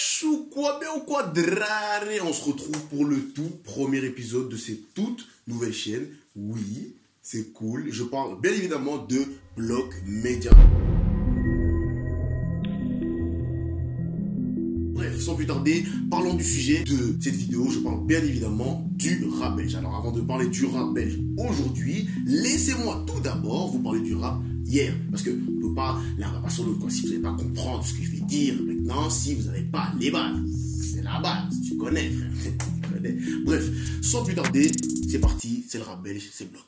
Wesh ou quoi, bien ou quoi, drare. On se retrouve pour le tout premier épisode de cette toute nouvelle chaîne. Oui, c'est cool. Je parle bien évidemment de Block Media. Bref, sans plus tarder, parlons du sujet de cette vidéo. Je parle bien évidemment du rap belge. Alors avant de parler du rap belge aujourd'hui, laissez-moi tout d'abord vous parler du rap hier. Parce que on ne peut pas la rapper sur l'autre. Si vous n'allez pas comprendre ce que je vais dire maintenant, si vous n'avez pas les bases. C'est la base, tu connais frère. Tu connais. Bref, sans plus tarder, c'est parti, c'est le rap belge, c'est Block.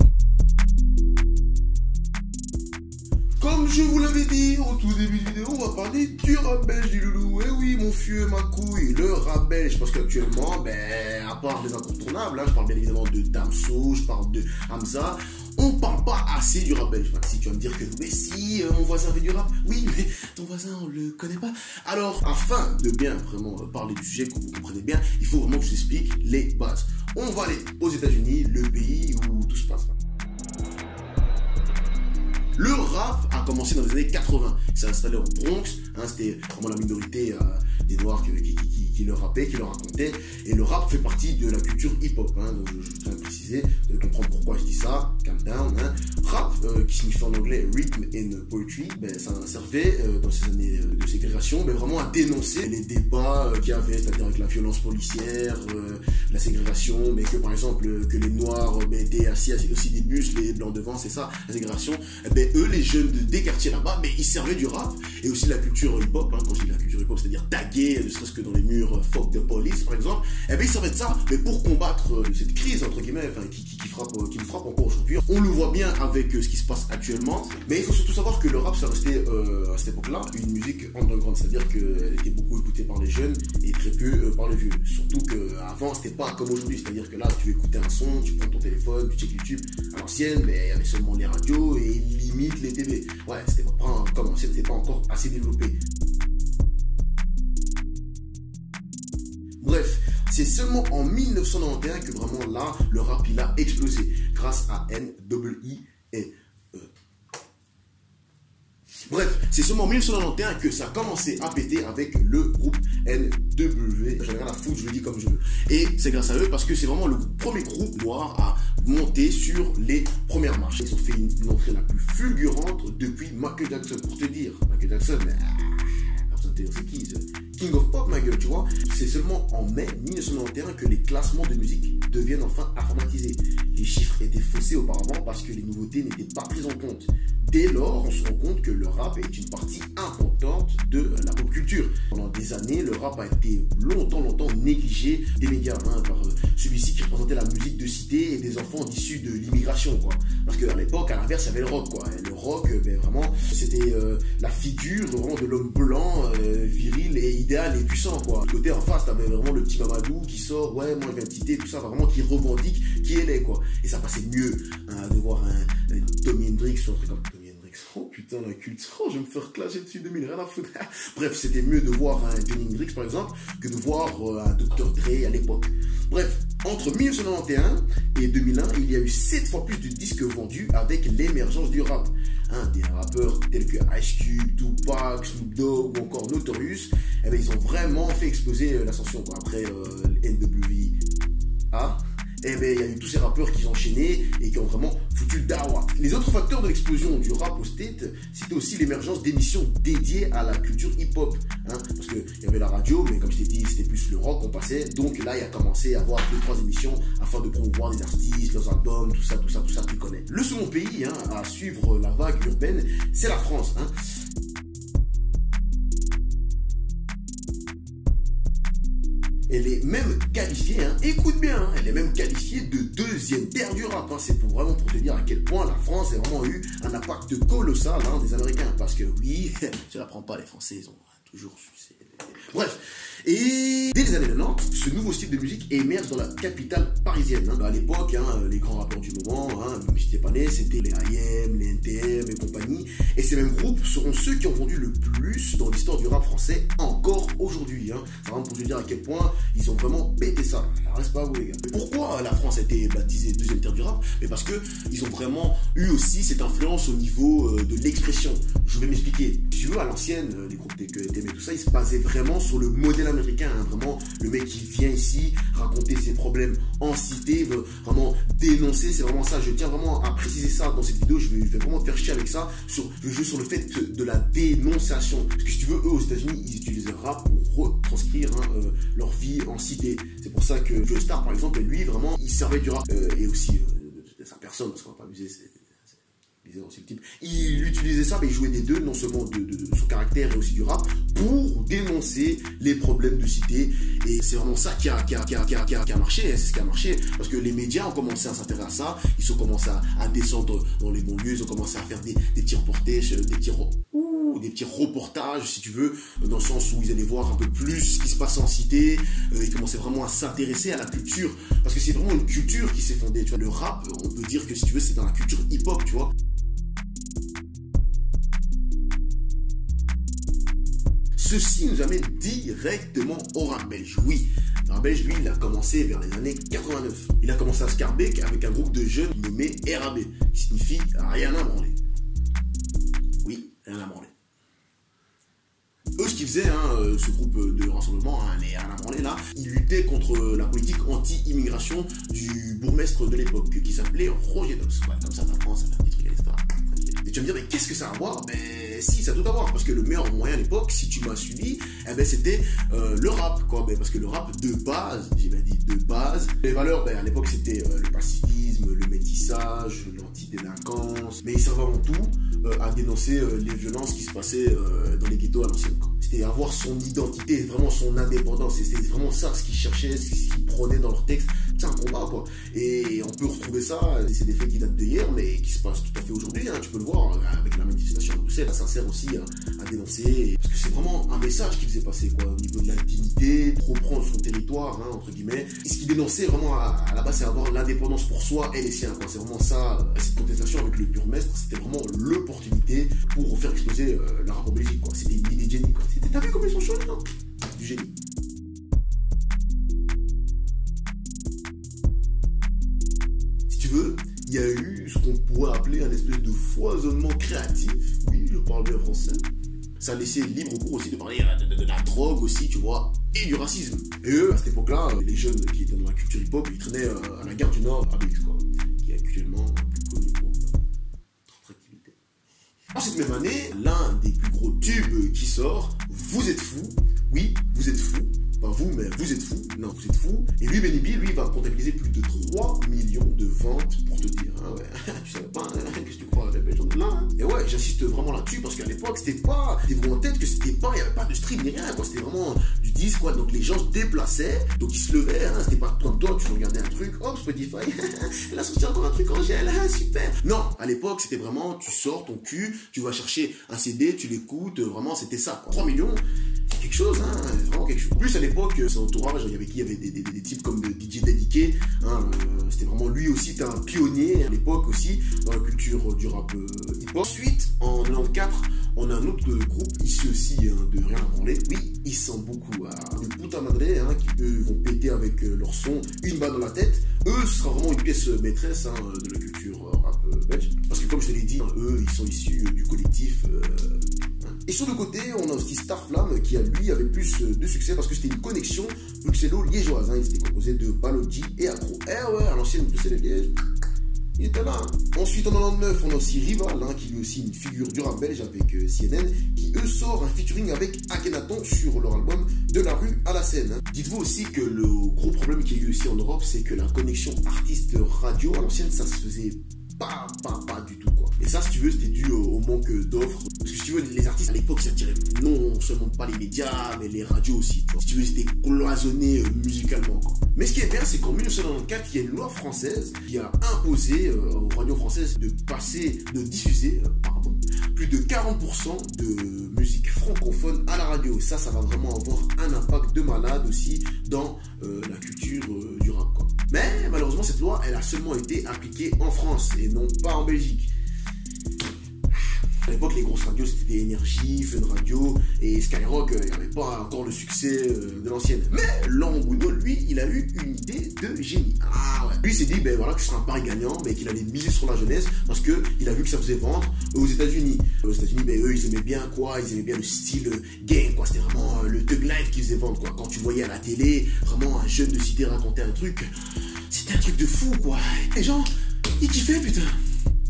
Comme je vous l'avais dit au tout début de vidéo, on va parler du rap belge du loulou. Eh oui, mon fieu, ma couille, le rap belge. Parce qu'actuellement, à part les incontournables, je parle bien évidemment de Damso, je parle de Hamza, on parle pas assez du rap belge. Si tu vas me dire que, mais si, mon voisin fait du rap, oui, mais ton voisin, on le connaît pas. Alors, afin de bien vraiment parler du sujet, que vous comprenez bien, il faut vraiment que je vous explique les bases. On va aller aux États-Unis, le pays où tout se passe. Le rap a commencé dans les années 80. Il s'est installé au Bronx. C'était vraiment la minorité des Noirs qui le rappaient, qui le racontaient. Et le rap fait partie de la culture hip-hop. Donc je tiens à préciser, vous allez comprendre pourquoi je dis ça. Calm down. Rap, qui signifie en anglais Rhythm and Poetry, ça servait dans ces années de ségrégation, vraiment à dénoncer les débats qu'il y avait, c'est-à-dire avec la violence policière, la ségrégation, mais que par exemple que les Noirs étaient assis aussi des bus, les Blancs devant, c'est ça, la ségrégation. Eux, les jeunes des quartiers là-bas, ils servaient du rap et aussi la culture hip-hop. Quand je dis la culture hip-hop, c'est-à-dire taguer, ne serait-ce que dans les murs fuck the police, par exemple. Ils servaient de ça, mais pour combattre cette crise, entre guillemets, qui nous frappe encore aujourd'hui. On le voit bien avec ce qui se passe actuellement, mais il faut surtout savoir que le rap, ça restait à cette époque-là une musique underground, c'est-à-dire qu'elle était beaucoup écoutée par les jeunes et très peu par les vieux. Surtout qu'avant, c'était pas comme aujourd'hui, c'est-à-dire que là, tu écoutais un son, tu prends ton téléphone, tu checkes YouTube à l'ancienne, mais il y avait seulement les radios et limite les TV. Ouais, c'était pas comme ancienne, c'était pas encore assez développé. Bref, c'est seulement en 1991 que vraiment là, le rap il a explosé grâce à N.I.E. Bref, c'est seulement en 1991 que ça a commencé à péter avec le groupe N.W. J'en ai rien à foutre, je le dis comme je veux. Et c'est grâce à eux parce que c'est vraiment le premier groupe noir à monter sur les premières marches. Ils ont fait une entrée la plus fulgurante depuis Michael Jackson. Pour te dire, Michael Jackson, c'est qui? King of Pop, ma gueule, tu vois. C'est seulement en mai 1991 que les classements de musique deviennent enfin informatisés. Les chiffres étaient faussés auparavant parce que les nouveautés n'étaient pas prises en compte. Dès lors, on se rend compte que le rap est une partie importante de la pop culture. Pendant des années, le rap a été longtemps négligé des médias par celui-ci qui représentait la musique de cité et des enfants issus de l'immigration, quoi. Parce qu'à l'époque, à l'inverse, il y avait le rock, quoi. Et le rock, vraiment, c'était la figure vraiment de l'homme blanc, viril et idéal et puissant, quoi. Du côté en face, t'avais vraiment le petit Mamadou qui sort, ouais, moi je viens de citer, tout ça, vraiment qui revendique qui elle est, quoi. Et ça passait mieux de voir un Tommy Hendrix ou un truc comme Tommy Hendrix. Oh putain, la culte. Oh, je vais me faire clasher dessus 2000, rien à foutre. Bref, c'était mieux de voir un Johnny Hendrix, par exemple, que de voir un Dr. Dre à l'époque. Bref, entre 1991 et 2001, il y a eu 7 fois plus de disques vendus avec l'émergence du rap. Des rappeurs tels que Ice Cube, Tupac, Snoop Dogg ou encore Notorious, ils ont vraiment fait exploser l'ascension. Après N.W.A., il y a eu tous ces rappeurs qui ont enchaîné et qui ont vraiment foutu le dawa. Les autres facteurs de l'explosion du rap au State, c'était aussi l'émergence d'émissions dédiées à la culture hip-hop. Parce qu'il y avait la radio, mais comme je t'ai dit, c'était plus le rock qu'on passait. Donc là, il a commencé à avoir 2-3 émissions afin de promouvoir les artistes, leurs albums, tout ça, tu connais. Le second pays à suivre la vague urbaine, c'est la France. Elle est même qualifiée, écoute bien, elle est même qualifiée de deuxième terre du rap. C'est vraiment pour te dire à quel point la France a vraiment eu un impact colossal des Américains. Parce que oui, je l'apprends pas, les Français, ils ont toujours sucé. Bref, et dès les années 90, ce nouveau style de musique émerge dans la capitale parisienne. À l'époque, les grands rappeurs du moment, même si t'es pas né, c'était les IM, les NTM et compagnie. Et ces mêmes groupes seront ceux qui ont vendu le plus dans l'histoire du rap français encore aujourd'hui. C'est vraiment pour te dire à quel point ils ont vraiment pété ça. Alors, reste pas à vous, les gars. Pourquoi la France a été baptisée deuxième terre du rap? Mais parce que ils ont vraiment eu aussi cette influence au niveau de l'expression. Je vais m'expliquer. Si tu veux, à l'ancienne, les groupes tels que mais tout ça, il se basait vraiment sur le modèle américain, hein, vraiment le mec qui vient ici raconter ses problèmes en cité, veut vraiment dénoncer, c'est vraiment ça. Je tiens vraiment à préciser ça dans cette vidéo, je vais vraiment te faire chier avec ça, je vais jouer sur le fait de la dénonciation. Parce que si tu veux, eux aux États-Unis, ils utilisent le rap pour retranscrire leur vie en cité. C'est pour ça que Joe Star, par exemple, lui, vraiment, il servait du rap, et aussi de sa personne, parce qu'on va pas abuser, c'est le type. Il utilisait ça, mais il jouait des deux, non seulement de son caractère et aussi du rap, pour dénoncer les problèmes de cité. Et c'est vraiment ça qui a marché, c'est ce qui a marché, parce que les médias ont commencé à s'intéresser à ça, ils ont commencé à descendre dans les banlieues, ils ont commencé à faire des petits reportages, des petits reportages, si tu veux, dans le sens où ils allaient voir un peu plus ce qui se passe en cité, ils commençaient vraiment à s'intéresser à la culture, parce que c'est vraiment une culture qui s'est fondée, tu vois. Le rap, on peut dire que si tu veux, c'est dans la culture hip-hop, tu vois. Ceci nous amène directement au rap belge. Oui, le rap belge, lui, il a commencé vers les années 89. Il a commencé à Scarbeck avec un groupe de jeunes nommé RAB, qui signifie rien à branler. Oui, rien à branler. Eux, ce qu'ils faisaient, ce groupe de rassemblement, les rien à branler là, ils luttaient contre la politique anti-immigration du bourgmestre de l'époque, qui s'appelait Roger Dobs. Ouais, comme ça, t'apprends, ça fait un petit truc à l'histoire. Et tu vas me dire, mais qu'est-ce que ça a à voir? Ben si, ça a tout à voir, parce que le meilleur moyen à l'époque, si tu m'as suivi, eh ben, c'était le rap, quoi. Ben, parce que le rap de base, j'ai bien dit de base, les valeurs, ben, à l'époque, c'était le pacifisme, le métissage, l'antidélinquance, mais il servait avant tout à dénoncer les violences qui se passaient dans les ghettos à l'ancienne. C'était avoir son identité, vraiment son indépendance, et c'est vraiment ça ce qu'ils cherchaient, ce qu'ils prenaient dans leur texte. C'est un combat, quoi. Et on peut retrouver ça, c'est des faits qui datent d'hier, mais qui se passent tout à fait aujourd'hui, hein. Tu peux le voir avec la manifestation de Bruxelles, ça sert aussi à dénoncer, parce que c'est vraiment un message qui faisait passer, quoi, au niveau de la dignité, de reprendre son territoire, hein, entre guillemets. Et ce qui dénonçait vraiment à la base, c'est avoir l'indépendance pour soi et les siens, quoi. C'est vraiment ça, cette contestation avec le bourgmestre, c'était vraiment l'opportunité pour faire exploser le rap en Belgique, quoi. C'était une idée de génie, quoi. T'as vu comme ils sont chauds, non? Du génie. Si tu veux, il y a eu ce qu'on pourrait appeler un espèce de foisonnement créatif. Oui, je parle bien français. Ça a laissé libre cours aussi de parler de la drogue aussi, tu vois, et du racisme. Et eux, à cette époque-là, les jeunes qui étaient dans la culture hip-hop, ils traînaient à la gare du Nord, à Belgique, quoi, qui est actuellement plus connu pour notre activité. En cette même année, l'un des plus gros tubes qui sort, Vous êtes fous. Oui, vous êtes fous. Pas vous, mais vous êt fous. Non, vous êtes fous. Et lui, Benny B, lui, va comptabiliser plus de 3 millions de ventes, pour te dire. Hein, ouais. Tu savais pas, hein, qu'est-ce que tu crois, la belle journée là, hein. Et ouais, j'insiste vraiment là-dessus, parce qu'à l'époque, c'était pas, t'es en tête que c'était pas, il n'y avait pas de stream ni rien, quoi. C'était vraiment du disque, quoi. Donc les gens se déplaçaient, donc ils se levaient, hein. C'était pas toi, tu regardais un truc, oh, Spotify, elle a sorti encore un truc Angèle, hein, super. Non, à l'époque, c'était vraiment, tu sors ton cul, tu vas chercher un CD, tu l'écoutes, vraiment, c'était ça, quoi. 3 millions. Quelque chose, hein, vraiment quelque chose. En plus, à l'époque, son entourage, il y avait qui? Il y avait des types comme DJ Dediqué, hein, c'était vraiment lui aussi, c'était un pionnier à l'époque aussi, dans la culture du rap hip-hop. Ensuite, en 94, on a un autre groupe, issu aussi de Rien à branler. Oui, ils sont beaucoup à de Puta Madre, hein, qui eux vont péter avec leur son, une balle dans la tête. Eux, ce sera vraiment une pièce maîtresse, hein, de la culture rap belge. Parce que comme je te l'ai dit, hein, eux, ils sont issus du collectif. Et sur le côté, on a aussi Starflame qui, à lui, avait plus de succès parce que c'était une connexion bruxello-liégeoise. Hein. Il était composé de Balodji et Accro. Eh ouais, à l'ancienne Bruxelles-Liège, il était là. Ensuite, en 99, on a aussi Rival, hein, qui est aussi une figure du rap belge avec CNN, qui eux sort un featuring avec Akhenaton sur leur album De la rue à la scène. Hein. Dites-vous aussi que le gros problème qu'il y a eu aussi en Europe, c'est que la connexion artiste-radio à l'ancienne, ça se faisait pas du tout, quoi. Et ça, si tu veux, c'était dû au manque d'offres. Parce que si tu veux, les artistes à l'époque, ça attirait non seulement pas les médias, mais les radios aussi, tu vois. Si tu veux, c'était cloisonné musicalement, quoi. Mais ce qui est bien, c'est qu'en 1994, il y a une loi française qui a imposé aux radios françaises de diffuser plus de 40% de musique francophone à la radio. Et ça va vraiment avoir un impact de malade aussi dans la culture du rap, quoi. Mais malheureusement, cette loi, elle a seulement été appliquée en France et non pas en Belgique. l'époque, les grosses radios, c'était Énergie, Fun Radio et Skyrock. Il n'y avait pas encore le succès de l'ancienne. Mais Laurent Gounod, lui, il a eu une idée de génie. Ah ouais. Lui, il s'est dit, ben voilà, que ce sera un pari gagnant, mais qu'il allait miser sur la jeunesse parce qu'il a vu que ça faisait vendre aux États-Unis. Aux États-Unis, ben eux, ils aimaient bien quoi? Ils aimaient bien le style gang, quoi. C'était vraiment le thug life qui faisait vendre, quoi. Quand tu voyais à la télé, vraiment un jeune de cité raconter un truc, c'était un truc de fou, quoi. Les gens, ils kiffaient, putain.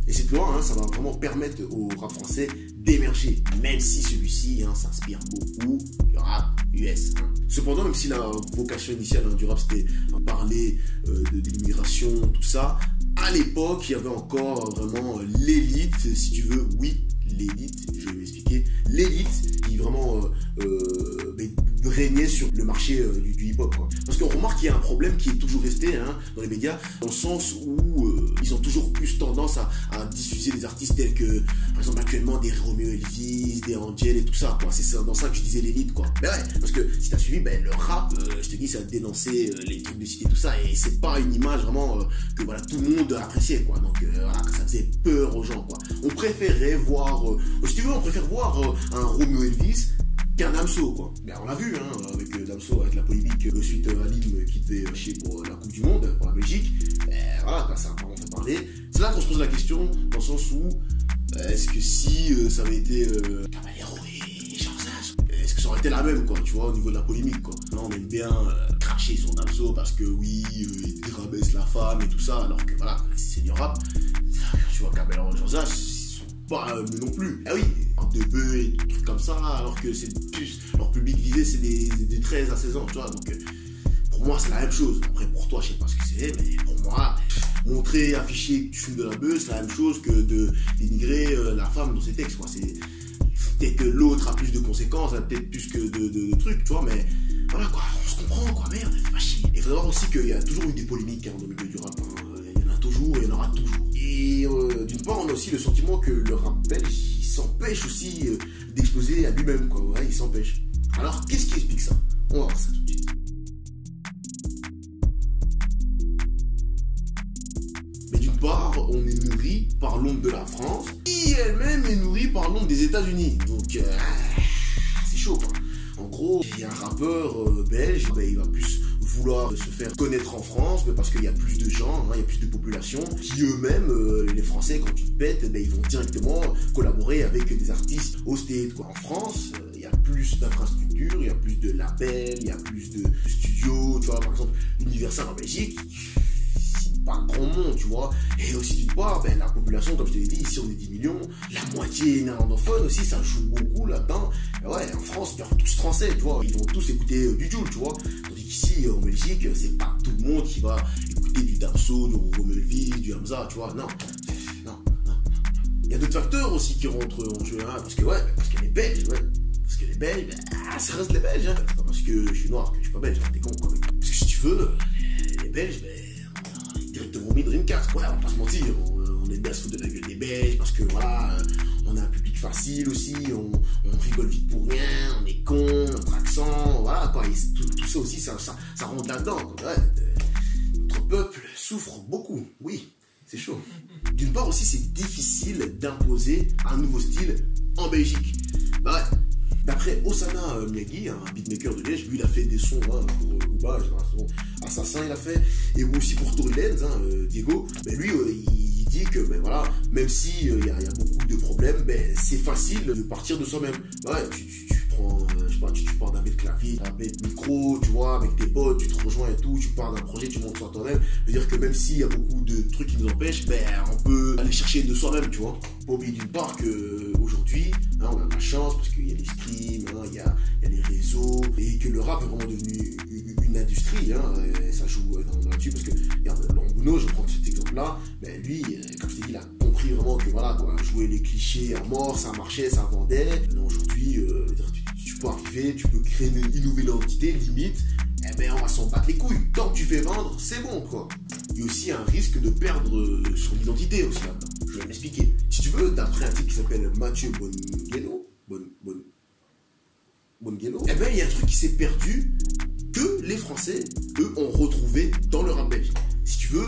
Et cette loi, ça va vraiment permettre au rap français d'émerger, même si celui-ci s'inspire beaucoup du rap US. Cependant, même si la vocation initiale du rap, c'était parler de l'immigration, tout ça, à l'époque, il y avait encore vraiment l'élite, si tu veux, oui, l'élite, je vais m'expliquer, l'élite qui vraiment régnait sur le marché du hip-hop. Parce qu'on remarque qu'il y a un problème qui est toujours resté dans les médias, dans le sens où ils ont toujours plus tendance à diffuser des artistes tels que, par exemple, actuellement, des Romeo Elvis, des Angel et tout ça, quoi. C'est dans ça que je disais l'élite, quoi. Mais ouais, parce que si t'as suivi, le rap, je te dis, ça a dénoncé les trucs de cité, tout ça, et c'est pas une image vraiment que voilà, tout le monde appréciait, quoi. Donc voilà, ça faisait peur aux gens, quoi. On préférait voir, si tu veux, on préfère voir un Romeo Elvis qu'un Damso, quoi. Ben, on l'a vu, avec Damso, avec la polémique suite à Lim qui devait chier pour la Coupe du Monde, pour la Belgique. Voilà, ça a vraiment fait parler. C'est là qu'on se pose la question, dans le sens où, est-ce que si ça avait été Caballero et Jean-Zaz, est-ce que ça aurait été la même, quoi, tu vois, au niveau de la polémique, quoi. Là, on aime bien cracher sur Damso parce que oui, il rabaisse la femme et tout ça, alors que voilà, c'est du rap. Tu vois, Caballero et Jean-Zaz, pas non plus. Ah oui, de bœufs et des trucs comme ça, alors que c'est plus leur public visé, c'est des 13 à 16 ans, tu vois. Donc pour moi, c'est la même chose. Après, pour toi, je sais pas ce que c'est, mais pour moi, montrer, afficher que tu fumes de la bœuf, c'est la même chose que de dénigrer la femme dans ses textes, quoi. C'est peut-être que l'autre a plus de conséquences, peut-être plus que de trucs, tu vois, mais voilà, quoi, on se comprend, quoi, merde, c'est pas chier. Et il faut savoir aussi qu'il y a toujours eu des polémiques dans le milieu du rap, il y en a toujours et il y en aura toujours. Et d'une part, on a aussi le sentiment que le rap belge, il s'empêche aussi d'exploser à lui-même, quoi. Ouais, il s'empêche. Alors, qu'est-ce qui explique ça? On va voir ça tout de suite. Mais d'une part, on est nourri par l'ombre de la France, qui elle-même est nourrie par l'ombre des États-Unis. Donc, c'est chaud, quoi. En gros, il y a un rappeur belge, il va plus vouloir se faire connaître en France, mais parce qu'il y a plus de gens, il y a plus de population, qui eux-mêmes, les Français, quand ils pètent, ils vont directement collaborer avec des artistes au States, quoi. En France, il y a plus d'infrastructures, il y a plus de labels, il y a plus de studios, tu vois, par exemple, Universal en Belgique, pas grand monde, tu vois. Et aussi d'une part, la population, comme je te l'ai dit, ici on est 10 millions, la moitié néerlandophone aussi, ça joue beaucoup là-dedans. Ouais, en France, ils parlent tous français, tu vois, ils vont tous écouter du Jul, tu vois. Tandis qu'ici, en Belgique, c'est pas tout le monde qui va écouter du Damso, du Romeo Elvis, du Hamza, tu vois, non. Il y a d'autres facteurs aussi qui rentrent en jeu, parce que les Belges, parce que les Belges, ça reste les Belges, C'est pas parce que je suis noir que je suis pas belge, t'es con, quoi. Parce que si tu veux, les Belges, directement mis Dreamcast, ouais, on va pas se mentir, on est bien se foutre de la gueule des Belges parce que voilà, on a un public facile aussi, on rigole vite pour rien, on est con, notre accent, voilà quoi, et tout ça aussi, ça rentre là-dedans, quoi. Ouais, notre peuple souffre beaucoup, oui, c'est chaud. D'une part aussi, c'est difficile d'imposer un nouveau style en Belgique. Bah ouais. D'après Osana Miyagi, un beatmaker de Liège, lui il a fait des sons pour Booba, génération Assassin il a fait, et aussi pour Tory Lanez, Diego, mais lui il dit que voilà, même si il y a beaucoup de problèmes, c'est facile de partir de soi-même. Ouais, tu prends, je sais pas, tu pars d'un bête clavier, d'un bête micro, tu vois, avec tes potes, tu te rejoins et tout, tu pars d'un projet, tu montes sur toi-même. Je veux dire que même s'il y a beaucoup de trucs qui nous empêchent, on peut aller chercher de soi-même, tu vois. Pas oublier d'une part que aujourd'hui, on a de la chance parce qu'il y a les streams, il y a les réseaux, et que le rap est vraiment devenu une industrie, et ça joue énormément là-dessus, parce que, regarde, Laurent Gounod, je prends cet exemple-là, lui, comme je t'ai dit, il a compris vraiment que voilà, quoi, jouer les clichés à mort, ça marchait, ça vendait. Maintenant, aujourd'hui, tu peux arriver, tu peux créer une nouvelle identité, limite, on va s'en battre les couilles. Tant que tu fais vendre, c'est bon, quoi. Il y a aussi un risque de perdre son identité aussi là-dedans. Je vais m'expliquer. Si tu veux, d'après un type qui s'appelle Mathieu Bonguello, il y a un truc qui s'est perdu que les Français, eux, ont retrouvé dans le rap belge. si tu veux,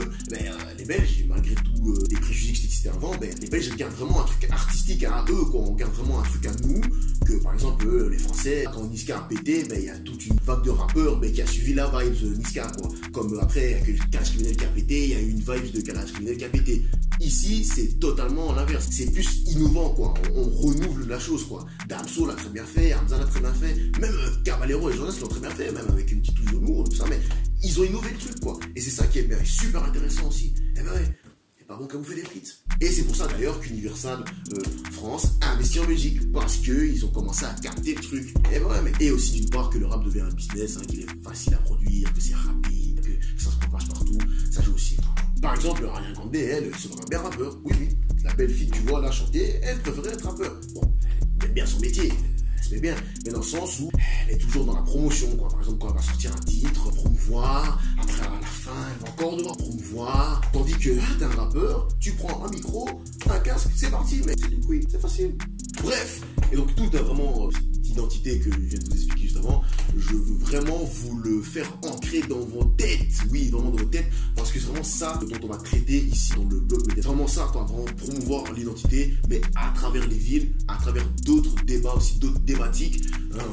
les Belges, malgré tout les préjugés que je t'ai cités avant, les Belges regardent vraiment un truc artistique à eux, quoi. On regarde vraiment un truc à nous, que par exemple, les Français, quand Niska a pété, il y a toute une vague de rappeurs qui a suivi la vibe de Niska, quoi. Comme après, avec le Kalash Criminel qui a pété, il y a eu une vibe de Kalash Criminel qui a pété. Ici, c'est totalement l'inverse. C'est plus innovant, quoi. On renouvelle la chose, quoi. Damso l'a très bien fait, Hamza l'a très bien fait, même Caballero et Jonas l'ont très bien fait, même avec une petite touche d'humour, tout ça, mais ils ont innové le truc, quoi. Et c'est ça qui est super intéressant aussi. Eh ben ouais, c'est pas bon qu'à bouffer des frites. Et c'est pour ça d'ailleurs qu'Universal France investit en Belgique, parce qu'ils ont commencé à capter le truc. Et ben ouais, et aussi d'une part que le rap devient un business, qu'il est facile à produire, que c'est rapide, que ça se propage partout, ça joue aussi. Par exemple, Ariana Grande, elle, c'est un bien rappeur. Oui, oui. La belle fille que tu vois là chanter, elle préférait être rappeur. Bon, elle aime bien son métier, elle se met bien. Mais dans le sens où elle est toujours dans la promotion, quoi. Par exemple, quand elle va sortir un titre, promouvoir, après à la fin, elle va encore devoir promouvoir. Tandis que t'es un rappeur, tu prends un micro, un casque, c'est parti, mec. C'est du bruit, c'est facile. Bref, et donc tout a vraiment cette identité que je viens de vous expliquer juste avant. Je veux vraiment vous le faire ancrer dans vos têtes. Oui, vraiment dans vos têtes, parce que c'est vraiment ça dont on va traiter ici dans le blog. C'est vraiment ça, quoi, vraiment promouvoir l'identité, mais à travers les villes, à travers d'autres débats aussi, d'autres thématiques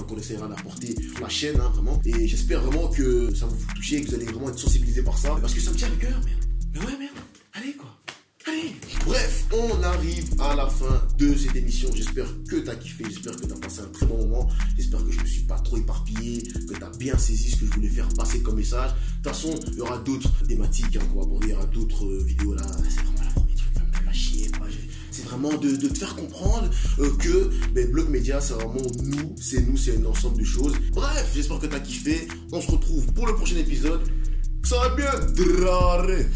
qu'on essaiera d'apporter sur la chaîne, vraiment. Et j'espère vraiment que ça va vous toucher, que vous allez vraiment être sensibilisés par ça, parce que ça me tient à cœur, merde. Mais ouais, merde. Allez, quoi. Allez. Bref, on arrive à la fin de cette émission. J'espère que t'as kiffé, j'espère que t'as passé un très bon moment. J'espère que je me suis pas trop éparpillé, que t'as bien saisi ce que je voulais faire passer comme message. De toute façon, il y aura d'autres thématiques qu'on va aborder, il y aura d'autres vidéos là. C'est vraiment la première truc, ça me fait pas chier, quoi. C'est vraiment de te faire comprendre que Bloc Media, c'est vraiment nous, c'est un ensemble de choses. Bref, j'espère que t'as kiffé. On se retrouve pour le prochain épisode. Ça va bien, draré.